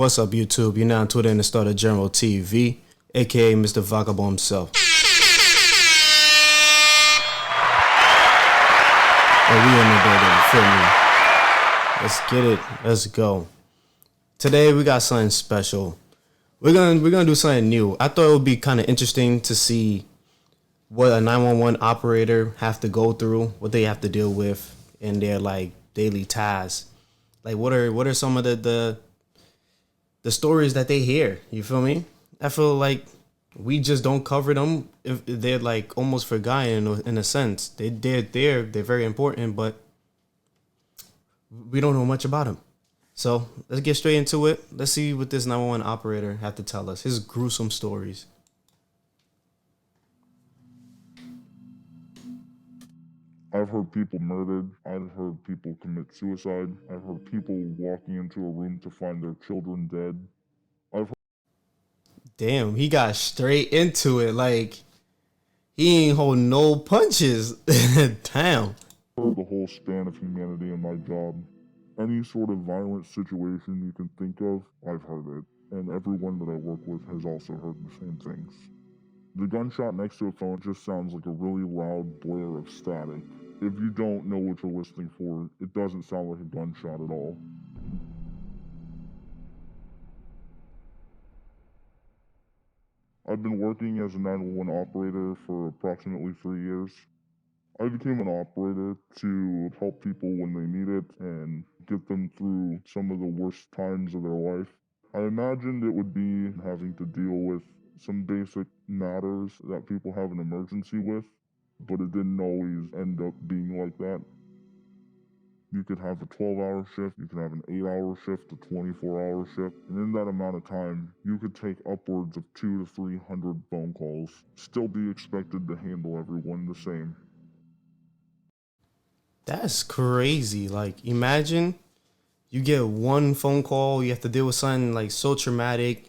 What's up, YouTube? You're now on Twitter and the start of General TV, aka Mr. Vagabond himself. And we in the building, feel me? Let's get it. Let's go. Today we got something special. We're gonna do something new. I thought it would be kind of interesting to see what a 911 operator have to go through, what they have to deal with in their daily tasks. Like what are some of the stories that they hear? You feel me? I feel like we just don't cover them. If they're like almost forgotten in a sense. They're very important, but we don't know much about them. So let's get straight into it. Let's see what this 911 operator had to tell us. His gruesome stories. I've heard people murdered. I've heard people commit suicide. I've heard people walking into a room to find their children dead. Damn, he got straight into it. Like he ain't hold no punches. Damn. Heard the whole span of humanity in my job. Any sort of violent situation you can think of, I've heard it. And everyone that I work with has also heard the same things. The gunshot next to a phone just sounds like a really loud blare of static. If you don't know what you're listening for, it doesn't sound like a gunshot at all. I've been working as a 911 operator for approximately 3 years. I became an operator to help people when they need it and get them through some of the worst times of their life. I imagined it would be having to deal with some basic matters that people have an emergency with, but it didn't always end up being like that. You could have a 12-hour shift, you could have an 8-hour shift, a 24-hour shift, and in that amount of time, you could take upwards of 200 to 300 phone calls, still be expected to handle everyone the same. That's crazy. Like imagine you get one phone call, you have to deal with something like so traumatic,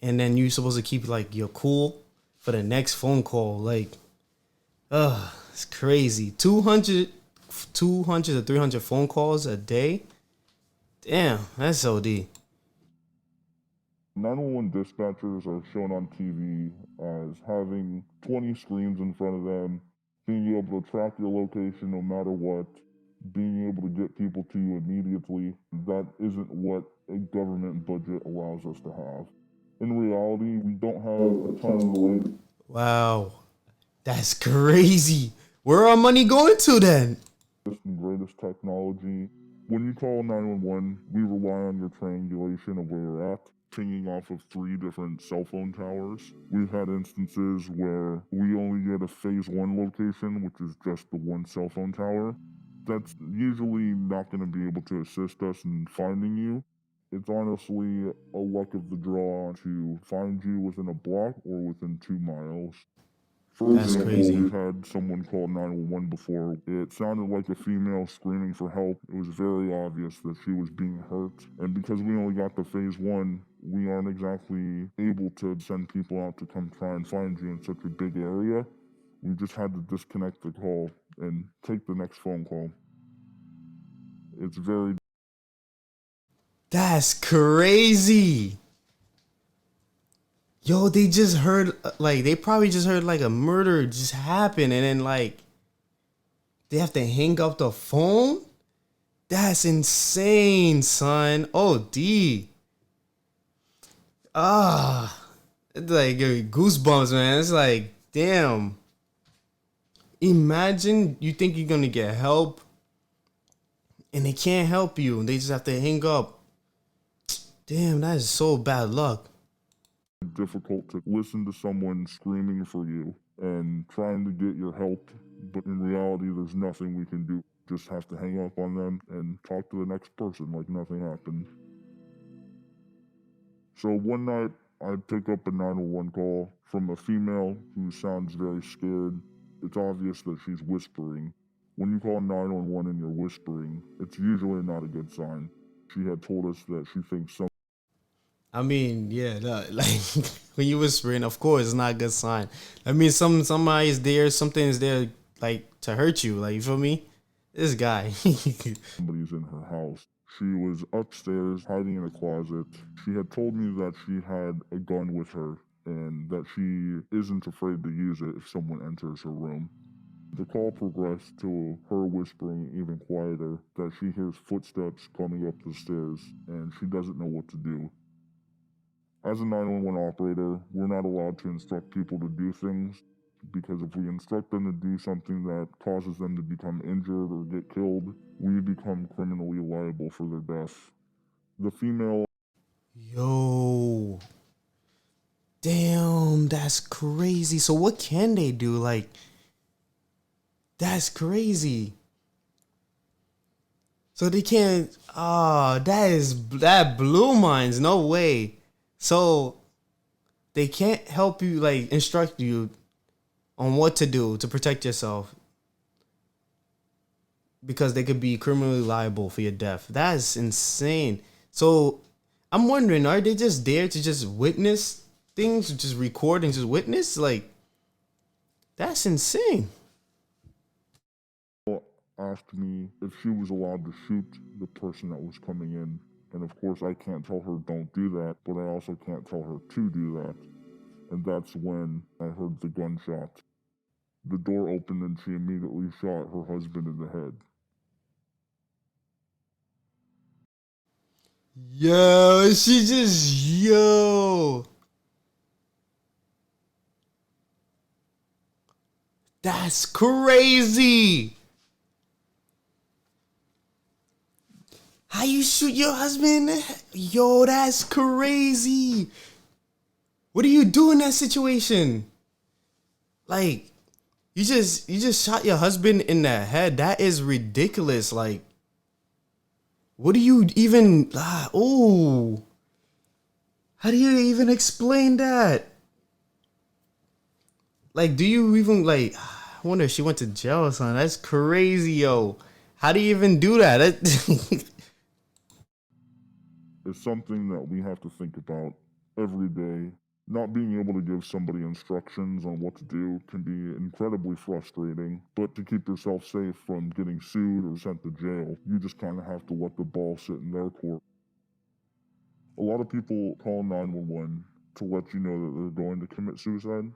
and then you're supposed to keep like your cool for the next phone call. Like, it's crazy. 200 to 300 phone calls a day. Damn, that's OD. 911 dispatchers are shown on TV as having 20 screens in front of them, being able to track your location no matter what, being able to get people to you immediately. That isn't what a government budget allows us to have. In reality, we don't have a ton of the Wow, that's crazy. Where our money going to then? latest and greatest technology. When you call 911, we rely on your triangulation of where you're at, pinging off of 3 different cell phone towers. We've had instances where we only get a phase 1 location, which is just the one cell phone tower. That's usually not going to be able to assist us in finding you. It's honestly a luck of the draw to find you within a block or within 2 miles. For That's example, crazy. we've had someone call 911 before. It sounded like a female screaming for help. It was very obvious that she was being hurt. And because we only got the phase 1, we aren't exactly able to send people out to come try and find you in such a big area. We just had to disconnect the call and take the next phone call. It's very That's crazy. Yo, they just heard they probably just heard like a murder just happen, and then they have to hang up the phone. That's insane, son. Oh, D. It's like goosebumps, man. It's like, damn. Imagine you think you're gonna get help, and they can't help you, and they just have to hang up. Damn, that is so bad luck. difficult to listen to someone screaming for you and trying to get your help, but in reality, there's nothing we can do. Just have to hang up on them and talk to the next person like nothing happened. So one night, I pick up a 911 call from a female who sounds very scared. It's obvious that she's whispering. When you call 911 and you're whispering, it's usually not a good sign. She had told us that she thinks I mean, yeah, like when you whispering, of course, it's not a good sign. I mean, somebody is there, something is there, like to hurt you. Like, you feel me? This guy. somebody's in her house. She was upstairs hiding in a closet. She had told me that she had a gun with her and that she isn't afraid to use it if someone enters her room. The call progressed to her whispering even quieter that she hears footsteps coming up the stairs and she doesn't know what to do. As a 911 operator, we're not allowed to instruct people to do things because if we instruct them to do something that causes them to become injured or get killed, we become criminally liable for their death. The female Yo, damn, that's crazy. So what can they do? Like, that's crazy. So they can't. Ah, that blew minds. No way. So they can't help you, like instruct you on what to do to protect yourself because they could be criminally liable for your death. That's insane. So I'm wondering, are they just there to just witness things, just record and just witness? Like, that's insane. asked me if she was allowed to shoot the person that was coming in. And of course, I can't tell her don't do that, but I also can't tell her to do that. And that's when I heard the gunshot. The door opened and she immediately shot her husband in the head. Yo, she just, yo. That's crazy. How you shoot your husband in the head? Yo, that's crazy. What do you do in that situation? Like, you just shot your husband in the head. That is ridiculous. Like, what do you even oh. How do you even explain that? Like, do you even like I wonder if she went to jail or something. That's crazy, yo. How do you even do that? It's something that we have to think about every day. Not being able to give somebody instructions on what to do can be incredibly frustrating, but to keep yourself safe from getting sued or sent to jail, you just kind of have to let the ball sit in their court. A lot of people call 911 to let you know that they're going to commit suicide.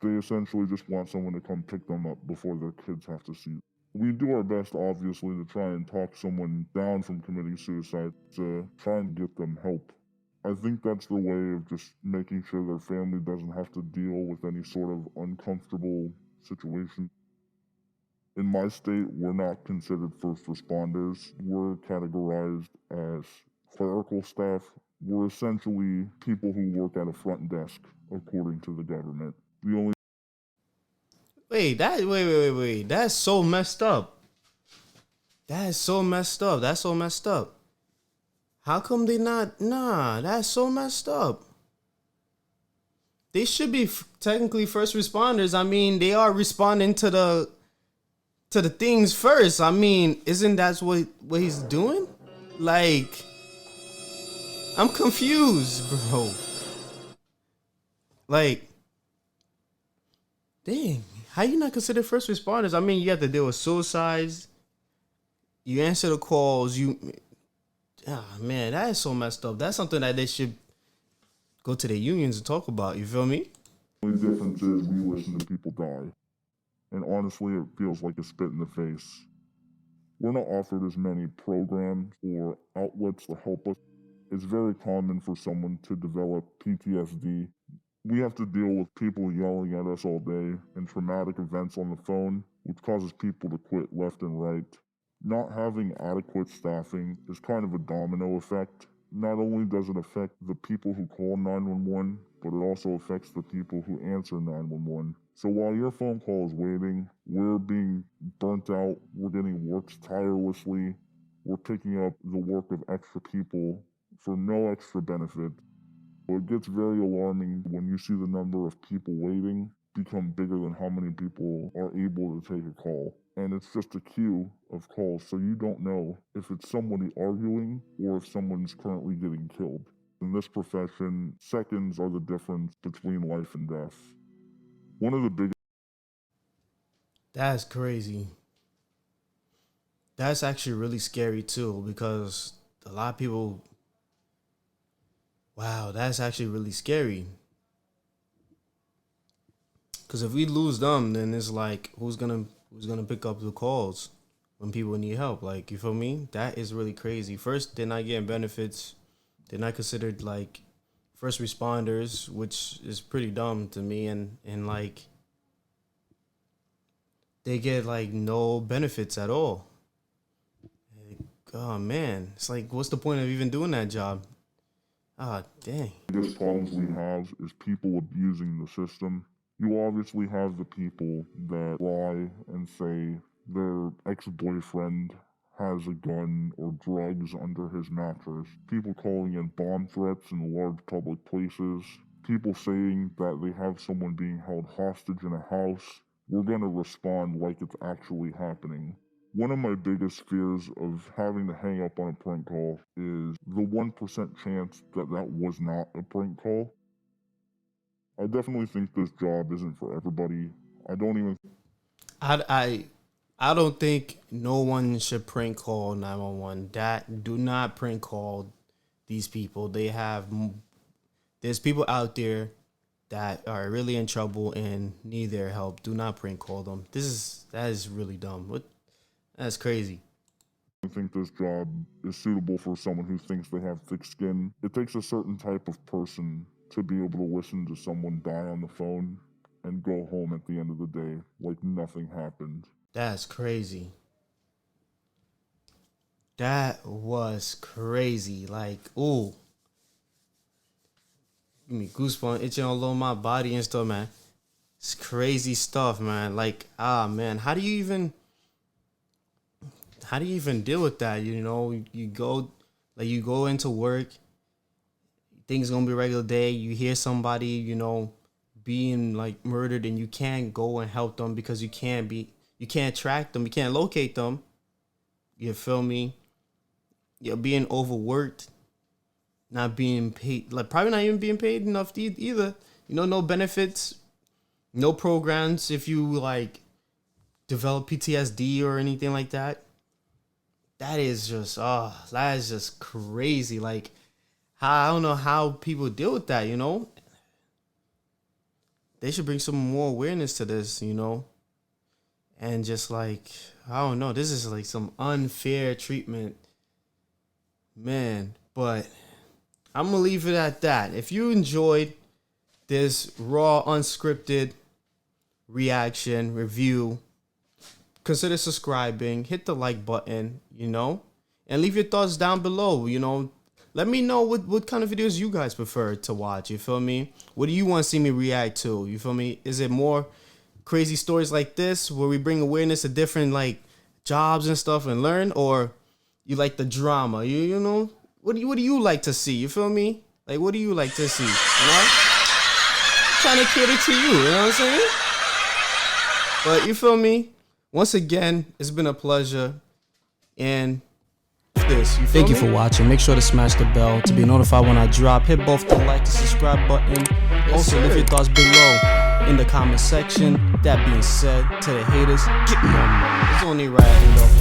They essentially just want someone to come pick them up before their kids have to see. We do our best, obviously, to try and talk someone down from committing suicide to try and get them help. I think that's the way of just making sure their family doesn't have to deal with any sort of uncomfortable situation. In my state, we're not considered first responders. We're categorized as clerical staff. We're essentially people who work at a front desk, according to the government. The only wait. That's so messed up. That is so messed up. That's so messed up. How come they not? Nah, that's so messed up. They should be technically first responders. I mean, they are responding to the things first. I mean, isn't that what he's doing? Like, I'm confused, bro. Like, dang, how you not considered first responders? I mean, you have to deal with suicides. You answer the calls. Man, that is so messed up. That's something that they should go to the unions and talk about. You feel me? difference is we listen to people die. And honestly, it feels like a spit in the face. We're not offered as many programs or outlets to help us. It's very common for someone to develop PTSD. We have to deal with people yelling at us all day and traumatic events on the phone, which causes people to quit left and right. Not having adequate staffing is kind of a domino effect. Not only does it affect the people who call 911, but it also affects the people who answer 911. So while your phone call is waiting, we're being burnt out, we're getting worked tirelessly, we're picking up the work of extra people for no extra benefit. It gets very alarming when you see the number of people waiting become bigger than how many people are able to take a call. And it's just a queue of calls, so you don't know if it's somebody arguing or if someone's currently getting killed. In this profession, seconds are the difference between life and death. One of the biggest That's crazy. That's actually really scary too because a lot of people. Wow, that's actually really scary. Because if we lose them, then it's like who's gonna pick up the calls when people need help? Like, you feel me? That is really crazy. First, they're not getting benefits. They're not considered like first responders, which is pretty dumb to me. And like they get like no benefits at all. Like, oh man, it's like what's the point of even doing that job? Ah, dang. The biggest problems we have is people abusing the system. You obviously have the people that lie and say their ex-boyfriend has a gun or drugs under his mattress. People calling in bomb threats in large public places. People saying that they have someone being held hostage in a house. We're going to respond like it's actually happening. One of my biggest fears of having to hang up on a prank call is the 1% chance that that was not a prank call. I definitely think this job isn't for everybody. I don't even. I don't think no one should prank call 911. That do not prank call these people. There's people out there that are really in trouble and need their help. Do not prank call them. That is really dumb. That's crazy. I think this job is suitable for someone who thinks they have thick skin. It takes a certain type of person to be able to listen to someone die on the phone and go home at the end of the day like nothing happened. That's crazy. That was crazy. Like, ooh. Give me goosebumps itching all over my body and stuff, man. It's crazy stuff, man. Like, man, how do you even deal with that? You know, you go into work, things gonna be a regular day. You hear somebody, you know, being like murdered, and you can't go and help them because you can't track them, you can't locate them. You feel me? You're being overworked, not being paid, like probably not even being paid enough either. You know, no benefits, no programs if you like develop PTSD or anything like that. That is just crazy. Like, I don't know how people deal with that, you know? They should bring some more awareness to this, you know? And just like, I don't know, this is like some unfair treatment. Man, but I'm going to leave it at that. If you enjoyed this raw, unscripted reaction, review, consider subscribing, hit the like button, you know, and leave your thoughts down below, you know. Let me know what kind of videos you guys prefer to watch, you feel me? What do you want to see me react to, you feel me? Is it more crazy stories like this where we bring awareness to different like jobs and stuff and learn, or you like the drama, you know? What do you like to see, you feel me? Like, what do you like to see, you know? Trying to cater to you know what I'm saying? But you feel me? Once again, it's been a pleasure. And thank you for watching. Make sure to smash the bell to be notified when I drop. Hit both the like and subscribe button. Also, leave your thoughts below in the comment section. That being said, to the haters, get me on. It's only right. End off